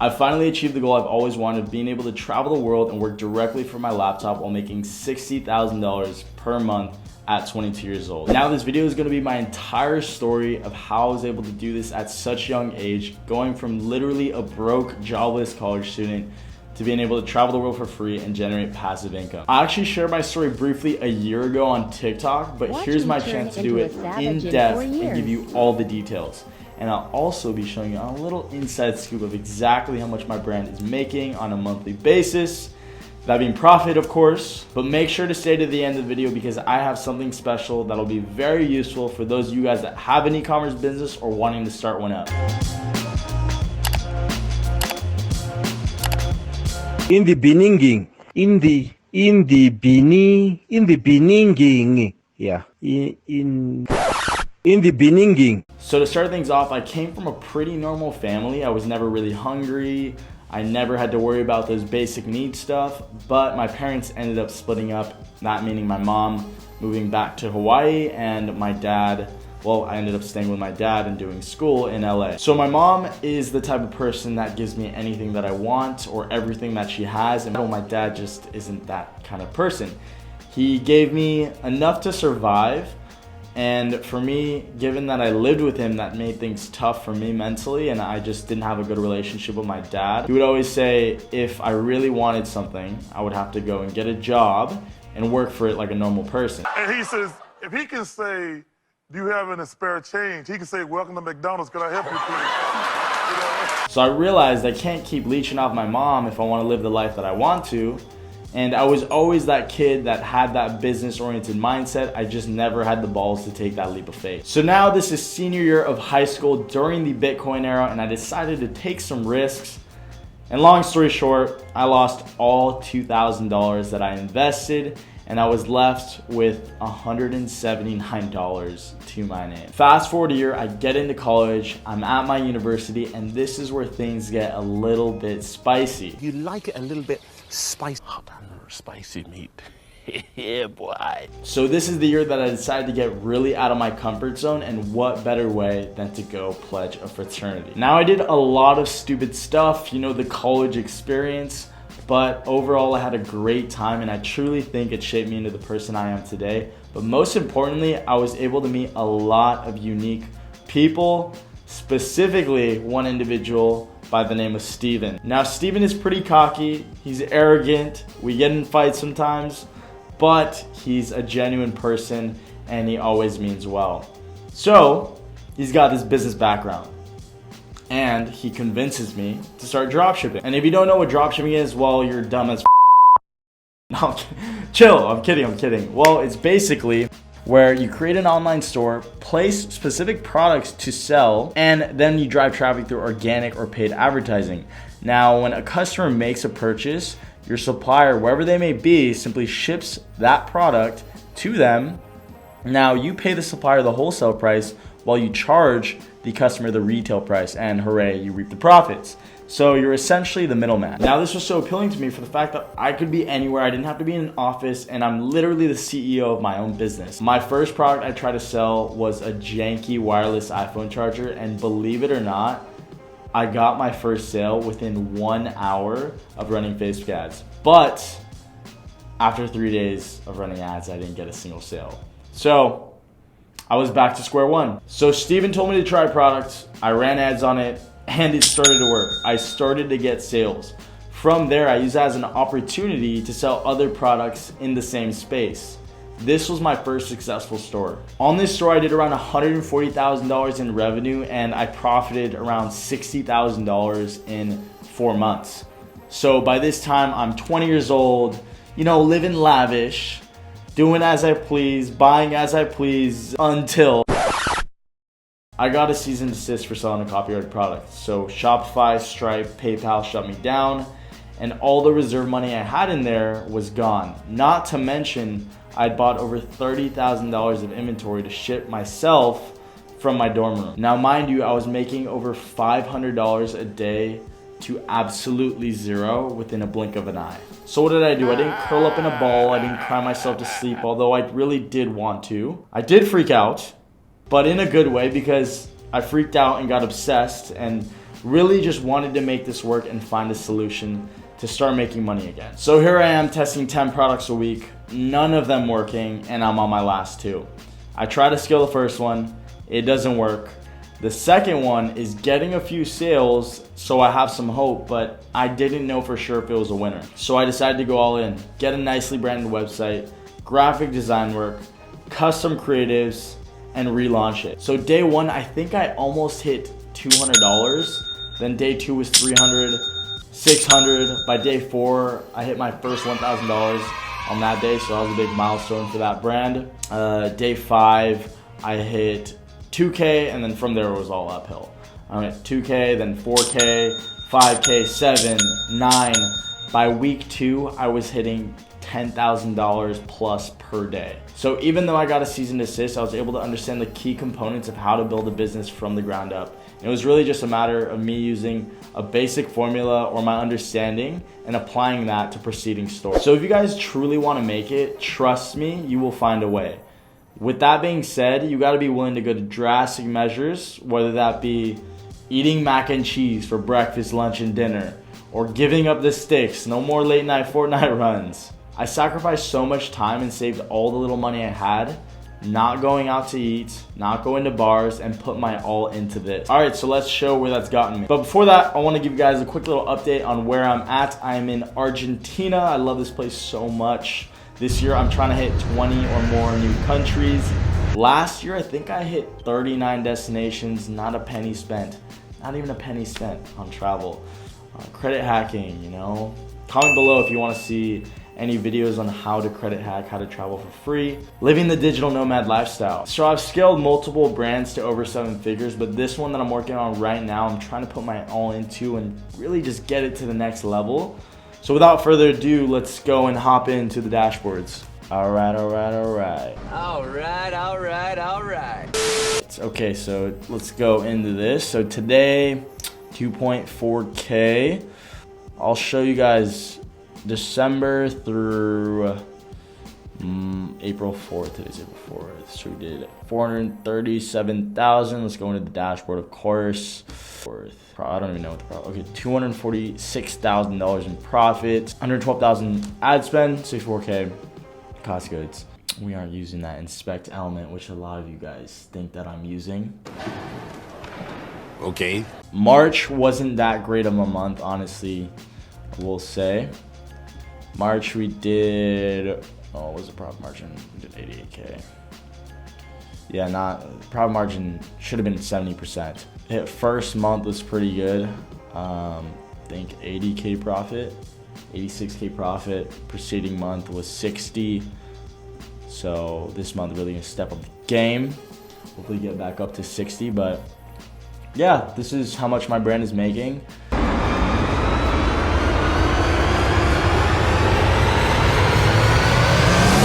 I finally achieved the goal I've always wanted of being able to travel the world and work directly from my laptop while making $60,000 per month at 22 years old. Now this video is gonna be my entire story of how I was able to do this at such a young age, going from literally a broke, jobless college student to being able to travel the world for free and generate passive income. I actually shared my story briefly a year ago on TikTok, but here's my chance to do it in depth and give you all the details. And I'll also be showing you a little inside scoop of exactly how much my brand is making on a monthly basis. That being profit, of course, but make sure to stay to the end of the video because I have something special that'll be very useful for those of you guys that have an e-commerce business or wanting to start one up. In the beginning, So to start things off, I came from a pretty normal family. I was never really hungry. I never had to worry about those basic needs stuff, but my parents ended up splitting up, that meaning my mom moving back to Hawaii and my dad, well, I ended up staying with my dad and doing school in LA. So my mom is the type of person that gives me anything that I want or everything that she has, and my dad just isn't that kind of person. He gave me enough to survive, and for me, given that I lived with him, that made things tough for me mentally, and I just didn't have a good relationship with my dad. He would always say if I really wanted something, I would have to go and get a job and work for it like a normal person. And he says, if he can say, do you have any spare change? He can say, welcome to McDonald's, can I help you please? So I realized I can't keep leeching off my mom if I want to live the life that I want to. And I was always that kid that had that business-oriented mindset. I just never had the balls to take that leap of faith. So now this is senior year of high school during the Bitcoin era, and I decided to take some risks. And long story short, I lost all $2,000 that I invested, and I was left with $179 to my name. Fast forward a year, I get into college, I'm at my university, and this is where things get a little bit spicy. you like it a little bit spicy. Hot and spicy meat. Yeah, boy. So this is the year that I decided to get really out of my comfort zone, and what better way than to go pledge a fraternity. Now I did a lot of stupid stuff, you know, the college experience, but overall I had a great time and I truly think it shaped me into the person I am today. But most importantly, I was able to meet a lot of unique people, specifically one individual by the name of Steven. Now Steven is pretty cocky, he's arrogant, we get in fights sometimes, but he's a genuine person and he always means well. So he's got this business background and he convinces me to start dropshipping. And if you don't know what dropshipping is, well, you're dumb as No, chill, I'm kidding. Well, it's basically where you create an online store, place specific products to sell, and then you drive traffic through organic or paid advertising. Now, when a customer makes a purchase, your supplier, wherever they may be, simply ships that product to them. Now, you pay the supplier the wholesale price while you charge the customer the retail price, and hooray, you reap the profits. So you're essentially the middleman. Now this was so appealing to me for the fact that I could be anywhere, I didn't have to be in an office, and I'm literally the CEO of my own business. My first product I tried to sell was a janky wireless iPhone charger, and believe it or not, I got my first sale within 1 hour of running Facebook ads. But after 3 days of running ads, I didn't get a single sale. So I was back to square one. So Steven told me to try products, I ran ads on it, and it started to work. I started to get sales. From there, I used that as an opportunity to sell other products in the same space. This was my first successful store. On this store, I did around $140,000 in revenue, and I profited around $60,000 in 4 months. So by this time, I'm 20 years old, you know, living lavish, doing as I please, buying as I please, until I got a cease and desist for selling a copyrighted product. So Shopify, Stripe, PayPal shut me down, and all the reserve money I had in there was gone. Not to mention, I'd bought over $30,000 of inventory to ship myself from my dorm room. Now, mind you, I was making over $500 a day to absolutely zero within a blink of an eye. So what did I do? I didn't curl up in a ball. I didn't cry myself to sleep, although I really did want to. I did freak out, but in a good way, because I freaked out and got obsessed, and Really just wanted to make this work and find a solution to start making money again. So here I am testing 10 products a week, none of them working, and I'm on my last 2. I try to scale the first one, it doesn't work. The second one is getting a few sales, so I have some hope, but I didn't know for sure if it was a winner. So I decided to go all in, get a nicely branded website, graphic design work, custom creatives, and relaunch it. So day 1, I think I almost hit $200. Then day 2 was $300, $600. By day 4, I hit my first $1,000 on that day, so that was a big milestone for that brand. Day 5, I hit 2K, and then from there it was all uphill. I went 2K, then 4K, 5K, 7, 9. By week 2, I was hitting $10,000 plus per day. So even though I got a cease and desist, I was able to understand the key components of how to build a business from the ground up. And it was really just a matter of me using a basic formula or my understanding and applying that to preceding stores. So if you guys truly want to make it, trust me, you will find a way. With that being said, you got to be willing to go to drastic measures, whether that be eating mac and cheese for breakfast, lunch, and dinner, or giving up the sticks, no more late night Fortnite runs. I sacrificed so much time and saved all the little money I had, not going out to eat, not going to bars, and put my all into this. All right, so let's show where that's gotten me. But before that, I want to give you guys a quick little update on where I'm at. I am in Argentina. I love this place so much. This year, I'm trying to hit 20 or more new countries. Last year, I think I hit 39 destinations, not a penny spent. Not even a penny spent on travel. Credit hacking, you know. Comment below if you want to see any videos on how to credit hack, how to travel for free, living the digital nomad lifestyle. So I've scaled multiple brands to over 7 figures, but this one that I'm working on right now, I'm trying to put my all into and really just get it to the next level. So without further ado, let's go and hop into the dashboards. All right. Okay, so let's go into this. So today, 2.4K. I'll show you guys December through April 4th. Today's April 4th. So we did 437,000. Let's go into the dashboard, of course. I don't even know what the profit. Okay, $246,000 in profit, 112,000 ad spend, 64K cost goods. We aren't using that inspect element, which a lot of you guys think that I'm using. Okay. March wasn't that great of a month, honestly, I will say. March we did, what was the profit margin? We did 88K. Yeah, profit margin should have been 70%. Hit first month was pretty good. I think 80K profit, 86K profit. Preceding month was 60. So this month really gonna step up the game. Hopefully get back up to 60, but yeah, this is how much my brand is making.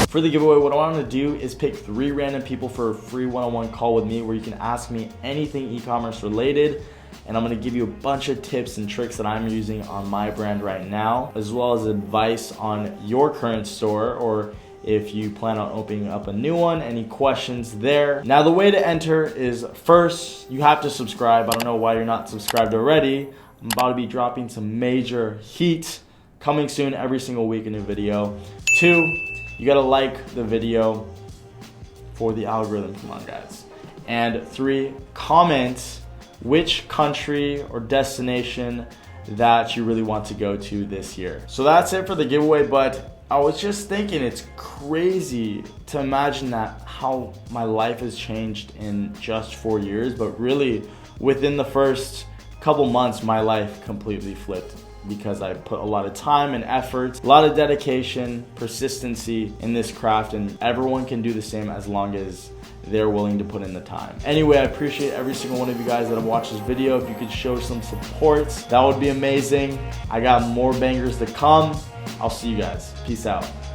For the giveaway, what I want to do is pick 3 random people for a free one-on-one call with me where you can ask me anything e-commerce related, and I'm going to give you a bunch of tips and tricks that I'm using on my brand right now, as well as advice on your current store, or if you plan on opening up a new one, any questions there. Now the way to enter is, first, you have to subscribe. I don't know why you're not subscribed already. I'm about to be dropping some major heat coming soon, every single week, a new video. 2, you gotta like the video for the algorithm, come on guys. And 3, comment which country or destination that you really want to go to this year. So that's it for the giveaway, but I was just thinking it's crazy to imagine that how my life has changed in just 4 years, but really within the first couple months, my life completely flipped, because I put a lot of time and effort, a lot of dedication, persistency in this craft, and everyone can do the same as long as they're willing to put in the time. Anyway, I appreciate every single one of you guys that have watched this video. If you could show some support, that would be amazing. I got more bangers to come. I'll see you guys. Peace out.